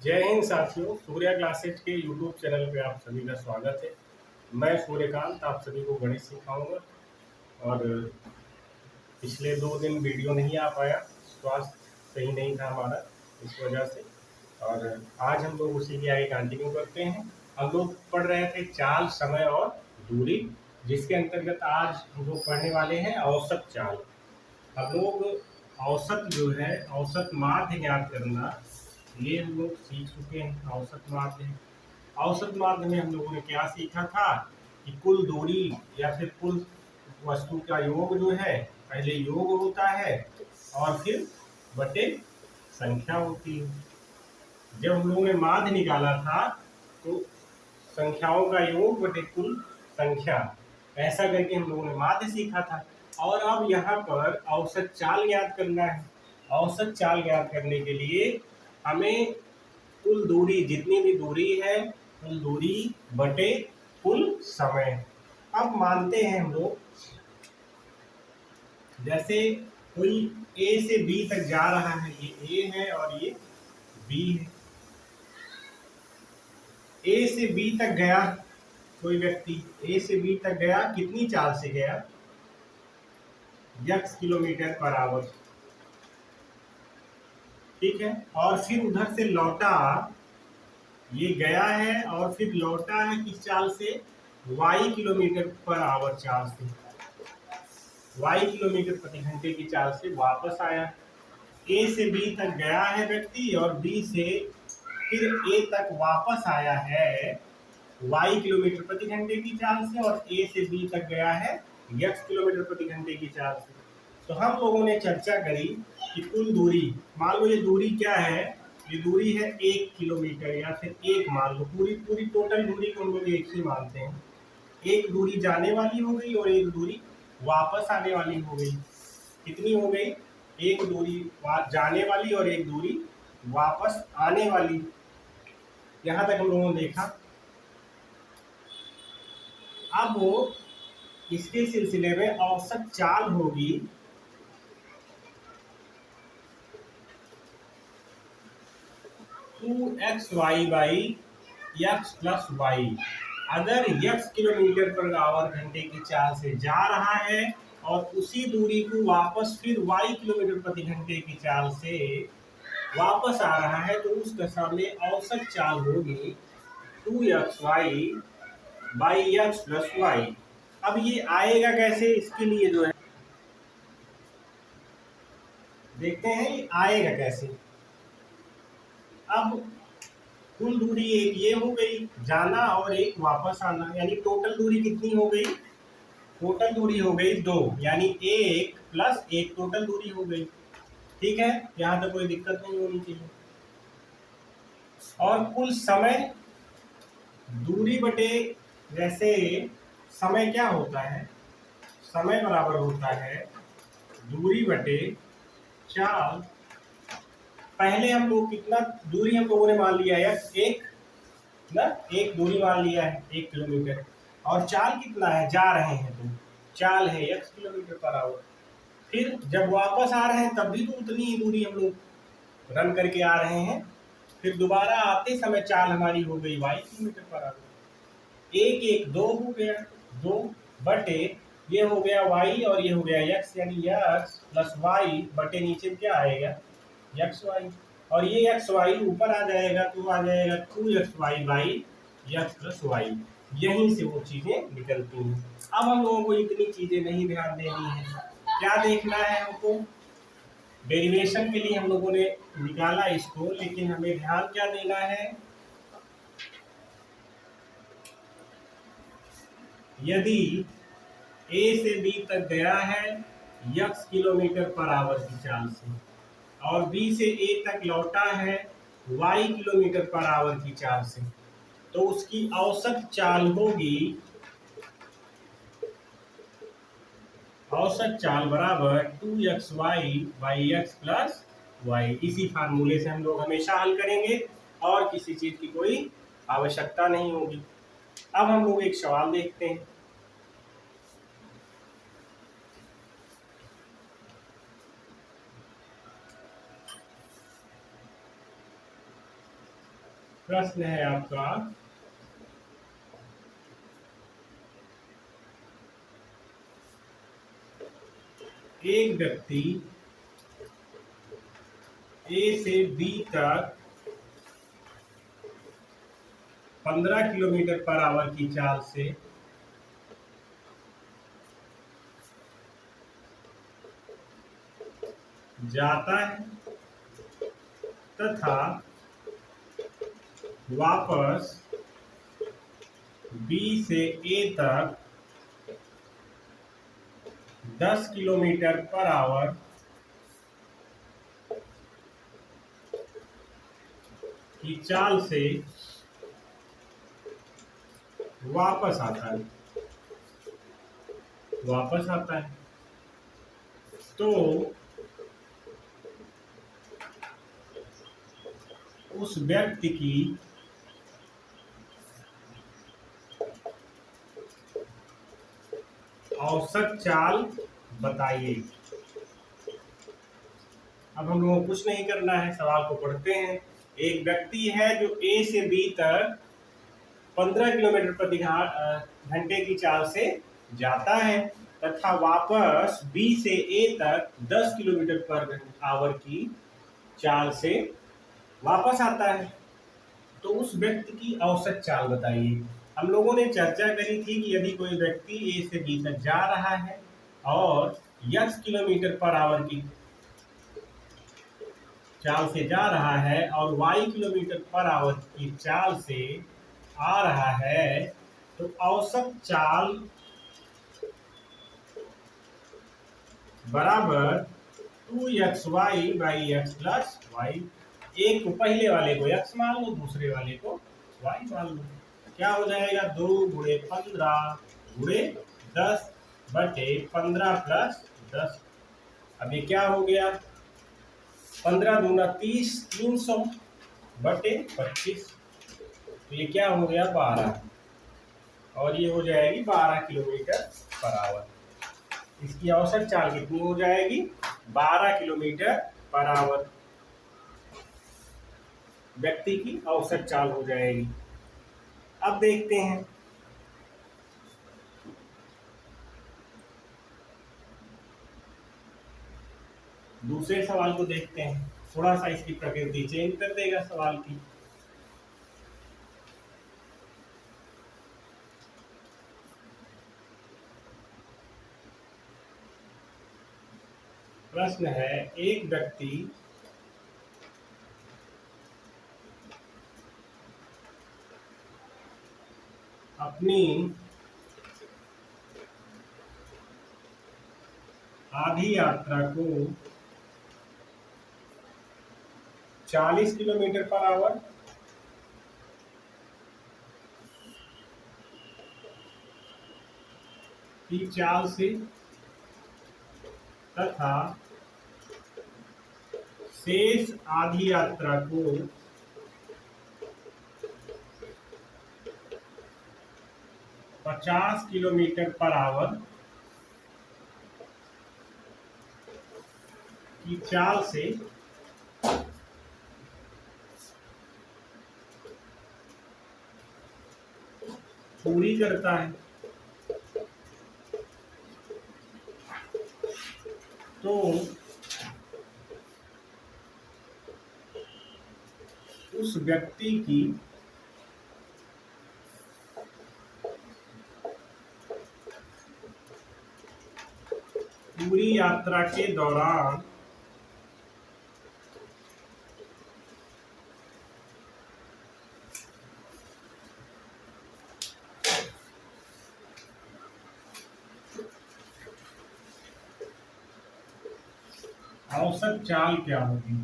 जय हिंद साथियों, सूर्या क्लासेज के यूट्यूब चैनल पे आप सभी का स्वागत है। मैं सूर्यकांत आप सभी को गणित सिखाऊंगा। और पिछले 2 दिन वीडियो नहीं आ पाया, स्वास्थ्य सही नहीं था हमारा, इस वजह से। और आज हम लोग उसी की आगे कंटिन्यू करते हैं। हम लोग पढ़ रहे थे चाल, समय और दूरी, जिसके अंतर्गत आज हम लोग पढ़ने वाले हैं औसत चाल। हम लोग औसत जो है, औसत माध्य ज्ञात करना, ये हम लोग सीख चुके हैं। औसत माध्य में हम लोगों ने क्या सीखा था कि कुल दूरी या फिर कुल वस्तु का योग जो है, पहले योग होता है और फिर बटे संख्या होती है। जब हम लोगों ने माध्य निकाला था तो संख्याओं का योग बटे कुल संख्या, ऐसा करके हम लोगों ने माध्य सीखा था। और अब यहाँ पर औसत चाल ज्ञात करना है। औसत चाल ज्ञात करने के लिए हमें कुल दूरी, जितनी भी दूरी है, कुल दूरी बटे कुल समय। अब मानते हैं हम लोग, जैसे कोई ए से बी तक जा रहा है, ये ए है और ये बी है। ए से बी तक गया कोई व्यक्ति, ए से बी तक गया, कितनी चाल से गया? x किलोमीटर पर आवर, ठीक है। और फिर उधर से लौटा, ये गया है और फिर लौटा है किस चाल से? y किलोमीटर पर आवर चाल से, y किलोमीटर प्रति घंटे की चाल से वापस आया। ए से बी तक गया है व्यक्ति और बी से फिर ए तक वापस आया है y किलोमीटर प्रति घंटे की चाल से, और ए से बी तक गया है x किलोमीटर प्रति घंटे की चाल से। तो हम लोगों ने चर्चा करी कि कुल दूरी, मान लो ये दूरी क्या है, ये दूरी है 1 किलोमीटर, या फिर एक मान लो, पूरी पूरी टोटल दूरी को हम लोग एक ही मानते हैं। एक दूरी जाने वाली हो गई और एक दूरी वापस आने वाली हो गई। कितनी हो गई? एक दूरी जाने वाली और एक दूरी वापस आने वाली। यहां तक हम लोगों ने देखा। अब वो इसके सिलसिले में औसत चाल होगी 2xy by x plus y. अगर x किलोमीटर पर आवर घंटे की चाल से जा रहा है और उसी दूरी को वापस फिर y किलोमीटर प्रति घंटे की चाल से वापस आ रहा है, तो उस दशा में औसत चाल होगी 2xy by x plus Y. अब ये आएगा कैसे, इसके लिए जो है देखते हैं ये आएगा कैसे। अब कुल दूरी एक ये हो गई जाना और एक वापस आना, यानी टोटल दूरी कितनी हो गई? टोटल दूरी हो गई 2, यानी 1 प्लस 1 टोटल दूरी हो गई। ठीक है, यहाँ तक कोई दिक्कत नहीं होनी चाहिए। और कुल समय, दूरी बटे, जैसे समय क्या होता है, समय बराबर होता है दूरी बटे चाल। पहले हम लोग कितना दूरी हम लोगों ने मान लिया है, एक ना, एक दूरी मान लिया है 1 किलोमीटर, और चाल कितना है, जा रहे हैं तो चाल है x किलोमीटर पर आवर। फिर जब वापस आ रहे हैं तब भी तो उतनी ही दूरी हम लोग रन करके आ रहे हैं। फिर दोबारा आते समय चाल हमारी हो गई y किलोमीटर पर आवर। एक एक दो हो गया, 2 बटे ये हो गया y और ये हो गया x, यानी x प्लस वाई बटे नीचे क्या आएगा, एक्स वाई। और ये एक्स वाई ऊपर आ जाएगा तो आ जाएगा 2xy by x plus Y. यहीं से वो चीजें निकलती हैं। अब हम लोगों को इतनी चीजें नहीं ध्यान देनी है, क्या देखना है हमको? डेरिवेशन के लिए हम लोगों ने निकाला इसको, लेकिन हमें ध्यान क्या देना है? यदि ए से बी तक गया है x किलोमीटर पर आवर की चाल से, और बी से ए तक लौटा है y किलोमीटर पर आवर की चाल से, तो उसकी औसत चाल होगी, औसत चाल बराबर 2xy by x plus Y. इसी फार्मूले से हम लोग हमेशा हल करेंगे और किसी चीज की कोई आवश्यकता नहीं होगी। अब हम लोग एक सवाल देखते हैं। प्रश्न है आपका, एक व्यक्ति ए से बी तक 15 किलोमीटर पर आवर की चाल से जाता है तथा वापस बी से ए तक 10 किलोमीटर पर आवर की चाल से वापस आता है तो उस व्यक्ति की औसत चाल बताइए। अब हम लोगों को कुछ नहीं करना है, सवाल को पढ़ते हैं। एक व्यक्ति है जो ए से बी तक 15 किलोमीटर प्रति घंटे की चाल से जाता है तथा वापस बी से ए तक 10 किलोमीटर पर आवर की चाल से वापस आता है तो उस व्यक्ति की औसत चाल बताइए। हम लोगों ने चर्चा करी थी कि यदि कोई व्यक्ति ए से बी तक जा रहा है और 10 किलोमीटर पर आवर की चाल से जा रहा है और y किलोमीटर पर आवर की चाल से आ रहा है तो औसत चाल बराबर 2xy by x plus y। एक को पहले वाले को x मान लो, दूसरे वाले को y मान लो। क्या हो जाएगा, 2 गुणे 15 गुणे 10 बटे 15 प्लस 10। अब ये क्या हो गया, 15 दूना 30, 300 बटे 25। तो ये क्या हो गया, 12 और ये हो जाएगी 12 किलोमीटर पर आवर। इसकी औसत चाल कितनी हो जाएगी, 12 किलोमीटर पर आवर व्यक्ति की औसत चाल हो जाएगी। अब देखते हैं दूसरे सवाल को, देखते हैं। थोड़ा सा इसकी प्रकृति चेंज कर देगा सवाल की। प्रश्न है, एक व्यक्ति अपनी आधी यात्रा को 40 किलोमीटर पर आवर की चाल से तथा शेष आधी यात्रा को 50 किलोमीटर पर आवर की चाल से पूरी करता है तो उस व्यक्ति की पूरी यात्रा के दौरान औसत चाल क्या होगी।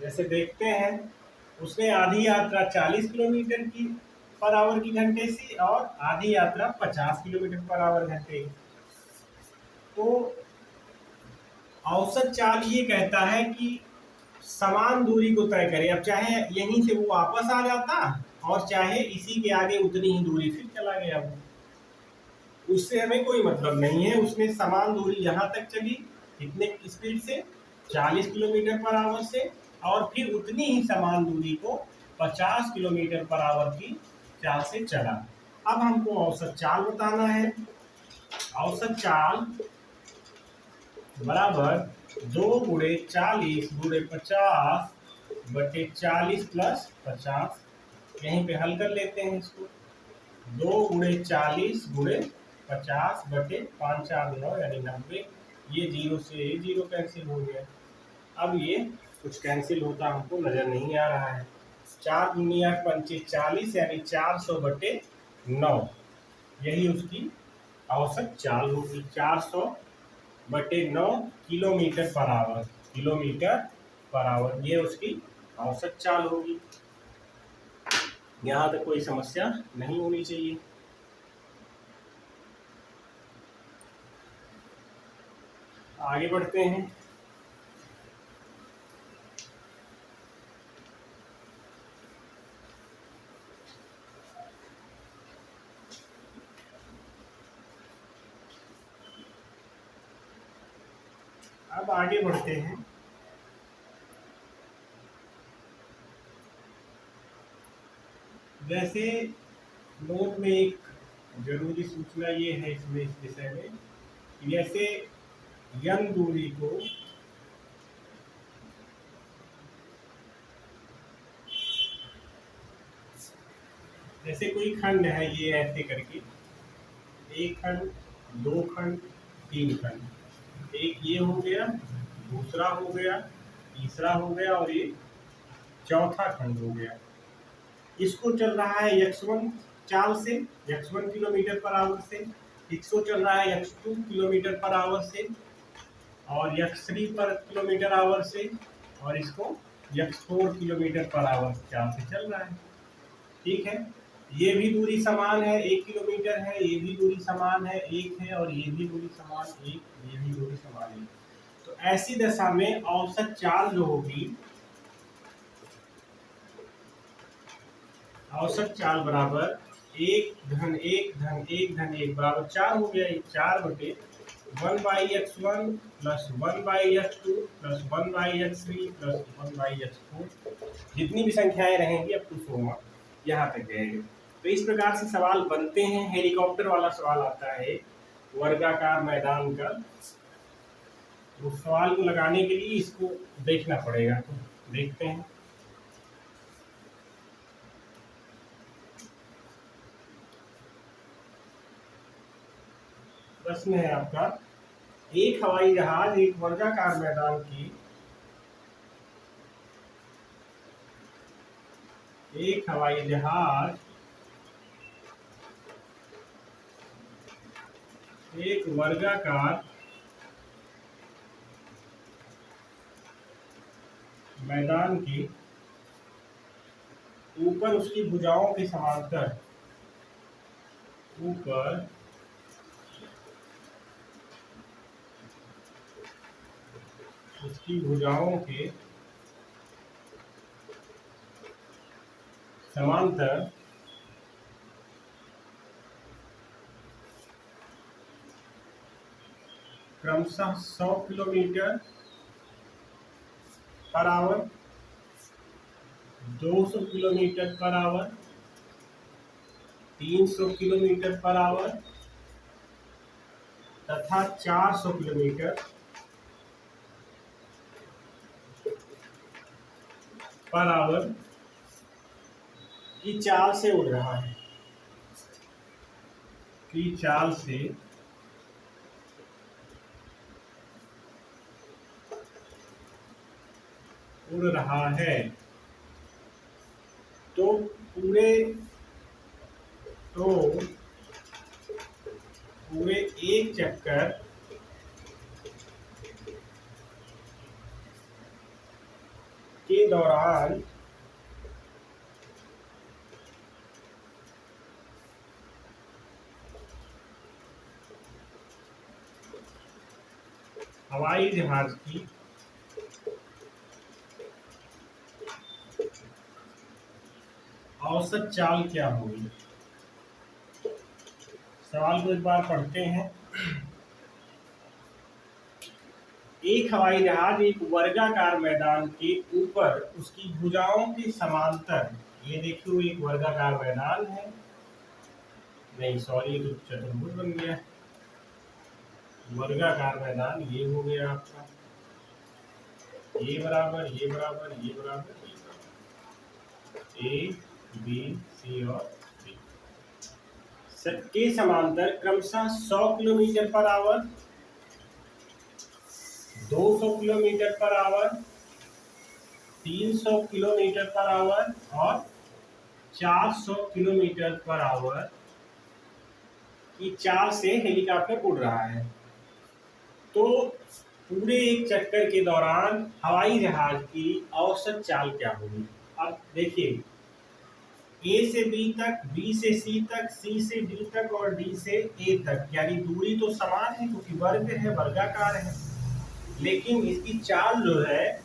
जैसे देखते हैं, उसने आधी यात्रा 40 किलोमीटर की पर आवर की घंटे से और आधी यात्रा 50 किलोमीटर पर आवर घंटे। तो औसत चाल ये कहता है कि समान दूरी को तय करे। अब चाहे यहीं से वो वापस आ जाता और चाहे इसी के आगे उतनी ही दूरी फिर चला गया, वो उससे हमें कोई मतलब नहीं है। उसने समान दूरी यहाँ तक चली, कितने स्पीड से, 40 किलोमीटर पर आवर से, और फिर उतनी ही समान दूरी को 50 किलोमीटर पर आवर की चाल से चला। अब हमको औसत चाल बताना है। औसत चाल बराबर 2 गुणे 40 गुणे 50 बटे 40 प्लस 50। यहीं पे हल कर लेते हैं इसको। 2 गुणे 40 गुणे 50 बटे 5 4 9 यानी 90। ये जीरो से ये जीरो कैंसिल हो गया। अब ये कुछ कैंसिल होता हमको नजर नहीं आ रहा है। 4 दूनी 8 पंचे 40 यानी 400 बटे 9, यही उसकी औसत चाल होगी। 400 बटे 9 kilometre per our, kilometre per our, ये उसकी औसत चाल होगी। यहाँ तक कोई समस्या नहीं होनी चाहिए। आगे बढ़ते हैं। अब आगे बढ़ते हैं। जैसे नोट में एक जरूरी सूचना ये है इसमें, इस विषय में, जैसे यन दूरी को जैसे कोई खंड है, ये ऐसे करके एक खंड, दो खंड, तीन खंड, एक ये हो गया, दूसरा हो गया, तीसरा हो गया, और ये चौथा खंड हो गया। इसको चल रहा है x1 चाल से, x1 किलोमीटर पर आवर से, इसको चल रहा है x2 किलोमीटर पर आवर से, और x3 पर किलोमीटर आवर से, और इसको x4 किलोमीटर पर आवर चाल से चल रहा है। ठीक है, ये भी दूरी समान है, 1 किलोमीटर है, ये भी दूरी समान है, 1 है, और ये भी दूरी समान 1, ये भी दूरी समान 1। तो ऐसी दशा में औसत चाल जो होगी, औसत चाल बराबर 1 धन 1 धन 1 धन 1 बराबर 4 हो गया। 4 बटे 1/x1 plus 1/x2 plus 1/x3 plus 1/x4, जितनी भी संख्याएं रहेंगी अब टू सोमा यहाँ तक जाएंगे। तो इस प्रकार से सवाल बनते हैं। हेलीकॉप्टर वाला सवाल आता है वर्गाकार मैदान का, तो उस सवाल को लगाने के लिए इसको देखना पड़ेगा। तो देखते हैं। प्रश्न है आपका, एक हवाई जहाज एक वर्गाकार मैदान की एक हवाई जहाज एक वर्गाकार मैदान के ऊपर उसकी भुजाओं के समांतर, ऊपर उसकी भुजाओं के समांतर क्रमशः 100 kilometre per our, 200 kilometre per our, 300 kilometre per our तथा 400 किलोमीटर पर आवर की चाल से उड़ रहा है, की चाल से उड़ रहा है। तो पूरे एक चक्कर के दौरान हवाई जहाज की औसत चाल क्या होगी। सवाल को एक बार पढ़ते हैं। एक हवाई जहाज एक वर्गाकार मैदान के ऊपर उसकी भुजाओं के समांतर, ये देखिए एक वर्गाकार मैदान है, नहीं सॉरी तो चतुर्भुज बन गया, वर्गाकार मैदान ये हो गया आपका, ये बराबर ये बराबर ये बराबर ये बराबर, ए बी सी और डी के समांतर क्रमशः 100 kilometre per our, 200 kilometre per our, 300 kilometre per our और 400 किलोमीटर पर आवर की चाल से हेलीकॉप्टर उड़ रहा है। तो पूरे एक चक्कर के दौरान हवाई जहाज की औसत चाल क्या होगी? अब देखिए, ए से बी तक, बी से सी तक, सी से डी तक और डी से ए तक, यानी दूरी तो समान है क्योंकि वर्ग है, वर्गाकार है, लेकिन इसकी चाल जो है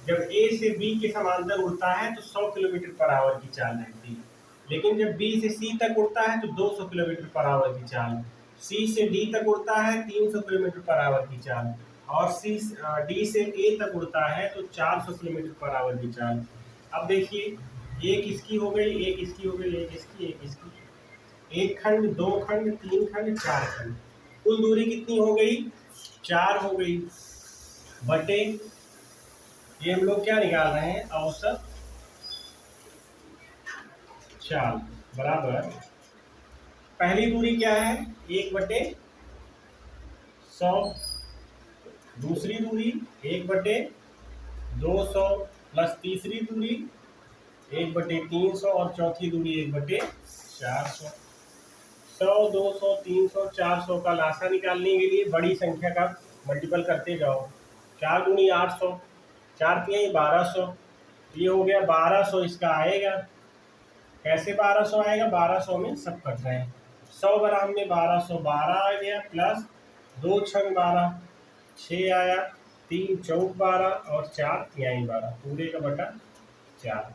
जब ए से बी के समांतर उड़ता है तो 100 किलोमीटर पर आवर की चाल रहती है, लेकिन जब बी से सी तक उड़ता है तो 200 किलोमीटर पर आवर की चाल, सी से डी तक उड़ता है 300 किलोमीटर पर आवर की चाल, और डी से ए तक उड़ता है तो 400 किलोमीटर पर आवर की चाल। अब देखिए, एक इसकी हो गई, एक इसकी हो गई, एक इसकी, एक इसकी, एक खंड, दो खंड, तीन खंड, चार खंड, कुल दूरी कितनी हो गई? 4 हो गई, बटे ये हम लोग क्या निकाल रहे हैं? औसत चाल बराबर पहली दूरी क्या है? 1/100, दूसरी दूरी 1/200 प्लस तीसरी दूरी 1/300 और चौथी दूरी 1/400। 100, 200, 300, 400 का लासा निकालने के लिए बड़ी संख्या का मल्टीपल करते जाओ। 4 दूनी 800, 4 तिहाई 1200, ये हो गया 1200 इसका आएगा। कैसे 1200 आएगा? 1200 में सब कट रहे हैं, 100 ग्राम में 1212 आ गया, प्लस 2 छंग 12, 6 आया, 3 चौक 12 और 4 तिहाई 12, पूरे का बटा 4।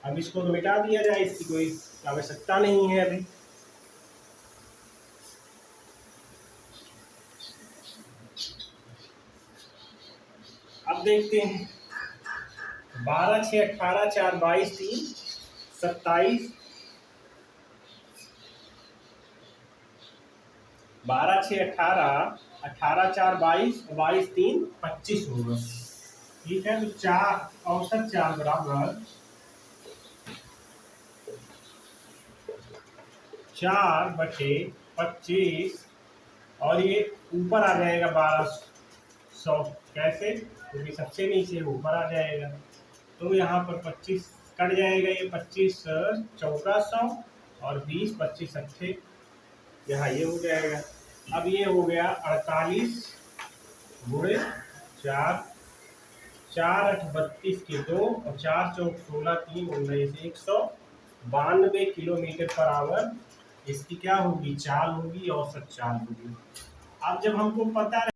अब इसको तो मिटा दिया जाए, इसकी कोई आवश्यकता नहीं है अभी। अब देखते हैं, 12 6 18 4 22 3 27, 12 6 18, 18 4 22, 22 3 25 होगा। ठीक है, तो 4 औसत चाल बराबर 4/25, और ये ऊपर आ जाएगा 1200। कैसे? क्योंकि सबसे नीचे ऊपर आ जाएगा, तो यहाँ पर 25 कट जाएगा, ये 25 चौका 100 और 20 25 अच्छे, यहाँ ये हो जाएगा। अब ये हो गया 48 गुणे 4, 4 8 32 के 2 और 4 चौक 16 3 19 192 किलोमीटर पर आवर इसकी क्या होगी? चाल होगी, औसत चाल होगी। अब जब हमको पता